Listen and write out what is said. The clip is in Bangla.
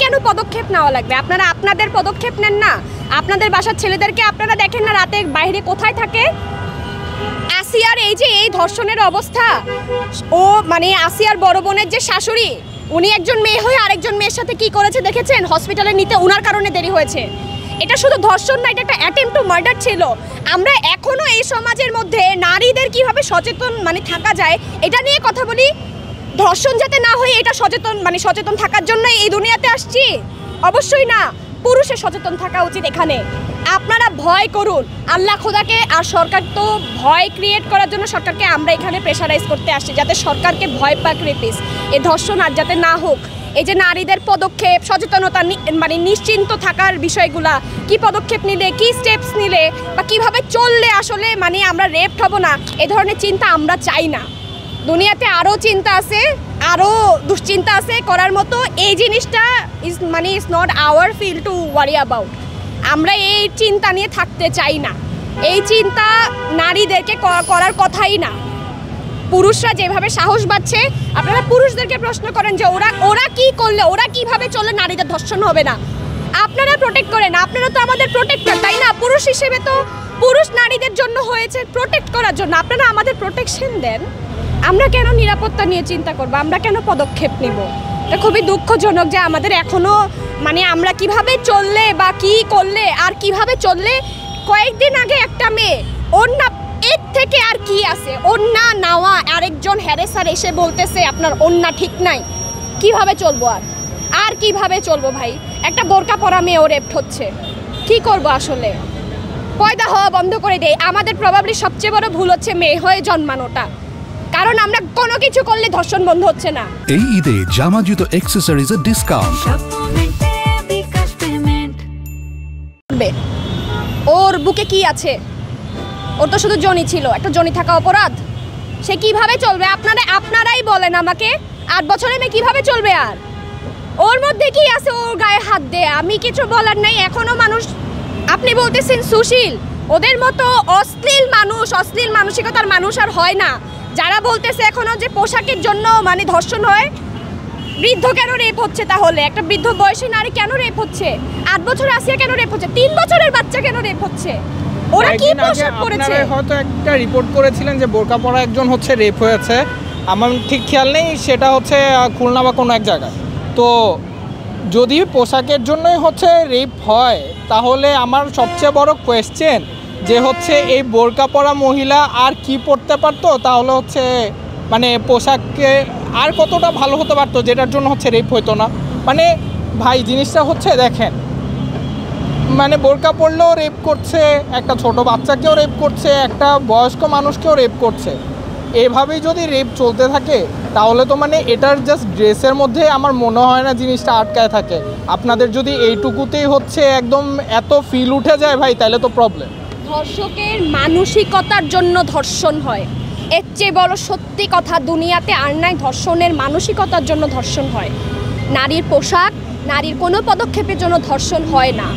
কেন পদক্ষেপ নেওয়া লাগবে? আপনারা আপনাদের পদক্ষেপ নেন না? আপনাদের বাসার ছেলেদেরকে আপনারা দেখেন না রাতে বাইরে কোথায় থাকে? আসিয়ার এই যে এই ধর্ষণের অবস্থা, ও মানে আসিয়ার বড় বোনের যে শাশুড়ি, উনি একজন মেয়ে হয়ে আরেকজন মেয়ের সাথে কি করেছে দেখেছেন? হসপিটালে নিতে ওনার কারণে দেরি হয়েছে। এটা শুধু ধর্ষণ না, এটা একটা অ্যাটেম্পট টু মার্ডার ছিল। আমরা এখনো এই সমাজের মধ্যে নারীদের কিভাবে সচেতন মানে থাকা যায় এটা নিয়ে কথা বলি। ধর্ষণ যাতে না হয় এটা সচেতন থাকার জন্য এই দুনিয়াতে আসছি? অবশ্যই না, পুরুষের সচেতন থাকা উচিত এখানে। আপনারা ভয় করুন আল্লাহ খোদাকে, আর সরকার তো ভয় ক্রিয়েট করার জন্য সরকারকে আমরা এখানে প্রেশারাইজ করতে আসছি যাতে সরকারকে ভয় পাক রেপিস, এই ধর্ষণ আর যাতে না হোক। এই যে নারীদের পদক্ষেপ, সচেতনতা মানে নিশ্চিন্ত থাকার বিষয়গুলা, কি পদক্ষেপ নিলে, কি স্টেপস নিলে বা কিভাবে চললে আসলে মানে আমরা রেপড হব না, এ ধরনের চিন্তা আমরা চাই না। দুনিয়াতে আরও চিন্তা আছে, আরও দুশ্চিন্তা আছে করার মতো। এই জিনিসটা is not our feel to worry about. আমরা এই চিন্তা নিয়ে থাকতে চাই না। এই চিন্তা নারীদেরকে করার কথাই না। পুরুষরা যেভাবে সাহস পাচ্ছে, আপনারা পুরুষদেরকে প্রশ্ন করেন যে ওরা কি করলে, ওরা কিভাবে চললে নারীদের ধর্ষণ হবে না। আপনারা প্রোটেক্ট করেন, আপনারা তো আমাদের প্রোটেক্টর, তাই না? পুরুষ হিসেবে তো পুরুষ নারীদের জন্য হয়েছে প্রোটেক্ট করার জন্য, আপনারা আমাদের প্রোটেকশন দেন। আমরা কেন নিরাপত্তা নিয়ে চিন্তা করব? আমরা কেন পদক্ষেপ নিব? এটা খুবই দুঃখজনক যে আমাদের এখনও মানে আমরা কিভাবে চললে বা কি করলে আর কিভাবে চললে। কয়েকদিন আগে একটা মেয়ে ওড়না, এর থেকে আর কি আছে? ওড়না নেওয়া, আরেকজন হ্যারেসার এসে বলতেছে আপনার ওড়না ঠিক নাই। কিভাবে চলবো? আর কিভাবে চলবো ভাই? একটা বোরকা পরা মেয়েও রেপড হচ্ছে, কি করব আসলে? পয়দা হওয়া বন্ধ করে দেয়। আমাদের প্রবাবলি সবচেয়ে বড় ভুল হচ্ছে মেয়ে হয়ে জন্মানোটা, কারণ আমরা কোনো কিছু করলে ধর্ষণ বন্ধ হচ্ছে না। এই ঈদে জামা জুতো অ্যাকসেসরিজের ডিসকাউন্ট। ওর বুকে কি আছে? ওর তো শুধু জনি ছিল, একটা জনি থাকা অপরাধ। সে কিভাবে চলবে? আপনারাই বলেন আমাকে, 8 বছরের মেয়ে কিভাবে চলবে? আর ওর মধ্যে কি আছে? ওর গায়ে হাত দেয়, আমি কিছু বলার নাই। এখনো মানুষ, আপনি বলতেছেন সুশীল, ওদের মতো অশ্লীল মানুষ, অশ্লীল মানসিকতার মানুষ আর হয় না। যারা বলতেছে এখনো যে পোশাকের জন্য মানে ধর্ষণ হয়, বৃদ্ধ কেন রেপ হচ্ছে? তাহলে একটা বৃদ্ধ বয়সী নারী কেন রেপ হচ্ছে? 8 বছর আসিয়া কেন রেপ হচ্ছে? 3 বছরের বাচ্চা কেন রেপ হচ্ছে? ওরা কি পোশাক পরেছে? আপনারা হয়তো একটা রিপোর্ট করেছিলেন যে বোরকা পরা একজন হচ্ছে রেপ হয়েছে, আমার ঠিক খেয়াল নেই, সেটা হচ্ছে খুলনা বা কোনো এক জায়গায়। তো যদি পোশাকের জন্যই হচ্ছে রেপ হয়, তাহলে আমার সবচেয়ে বড় কোয়েশ্চেন যে হচ্ছে এই বোরকা পরা মহিলা আর কি পরতে পারতো? তাহলে হচ্ছে মানে পোশাককে আর কতটা ভালো হতে পারতো যেটার জন্য হচ্ছে রেপ হতো না? মানে ভাই জিনিসটা হচ্ছে দেখেন, মানে বোরকা পরলেও রেপ করছে, একটা ছোট বাচ্চাকেও রেপ করছে, একটা বয়স্ক মানুষকেও রেপ করছে। এভাবেই যদি রেপ চলতে থাকে তাহলে তো মানে এটার জাস্ট ড্রেসের মধ্যে আমার মনে হয় না জিনিসটা আটকায় থাকে। আপনাদের যদি এইটুকুতেই হচ্ছে একদম এত ফিল উঠে যায় ভাই, তাহলে তো প্রবলেম। ধর্ষকের মানসিকতার জন্য ধর্ষণ হয়, এর চেয়ে বড় সত্যি কথা দুনিয়াতে আর নাই। ধর্ষণের মানসিকতার জন্য ধর্ষণ হয়। নারীর পোশাক, নারীর কোনো পদক্ষেপের জন্য ধর্ষণ হয় না।